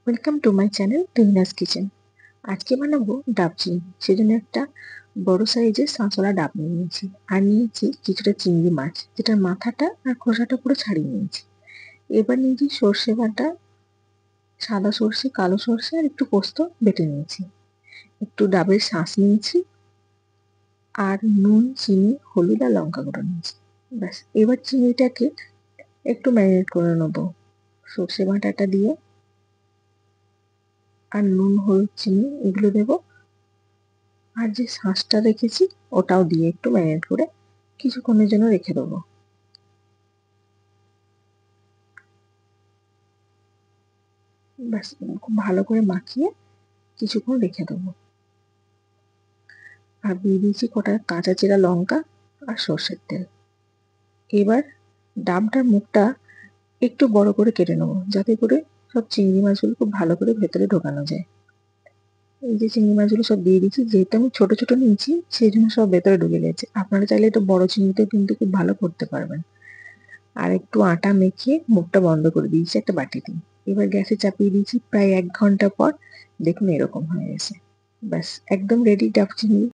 Welcome to my channel Tuhina's kitchen. আজকে বানাবো ডাব চিংড়ি। সেজন্য একটা বড় সাইজের শাঁসওয়ালা ডাব নিয়ে নিয়েছি, আর নিয়েছি কিছুটা চিংড়ি মাছ, যেটার মাথাটা আর খোসাটা পুরো ছাড়িয়ে নিয়েছি। এবার নিয়েছি সর্ষে বাটা, সাদা সর্ষে, কালো সর্ষে আর একটু পোস্ত বেটে নিয়েছি। একটু ডাবের শাঁস নিয়েছি, আর নুন, চিনি, হলুদ আর লঙ্কা গুঁড়ো নিয়েছি। ব্যাস, এবার চিংড়িটাকে একটু ম্যারিনেট করে নেবো সর্ষে বাটাটা দিয়ে, আর নুন, হলুদ, চিনি এগুলো দেবো। আর যে শাঁসটা রেখেছি ওটাও দিয়ে একটু ম্যারিনেট করে কিছুক্ষণের জন্য রেখে দেবো। ব্যাস, খুব ভালো করে মাখিয়ে কিছুক্ষণ রেখে দেবো। আর দিয়ে দিয়েছি কটা কাঁচা চেরা লঙ্কা আর সর্ষের তেল। এবার ডাবটার মুখটা একটু বড় করে কেটে নেবো, যাতে করে সব চিংড়ি মাছগুলো খুব ভালো করে ভেতরে ঢোকানো যায়। এই যে চিংড়ি মাছগুলো সব দিয়ে দিচ্ছি, যেহেতু আমি ছোট ছোট নিয়েছি সেই জন্য সব ভেতরে ঢুকে গেছে। আপনারা চাইলে একটু বড় চিংড়িতেও কিন্তু খুব ভালো করতে পারবেন। আর একটু আটা মেখে মুখটা বন্ধ করে দিয়েছি একটা বাটিতে। এবার গ্যাসে চাপিয়ে দিয়েছি। প্রায় 1 ঘন্টা পর দেখুন এরকম হয়ে গেছে। ব্যাস, একদম রেডি ডাব চিংড়ি।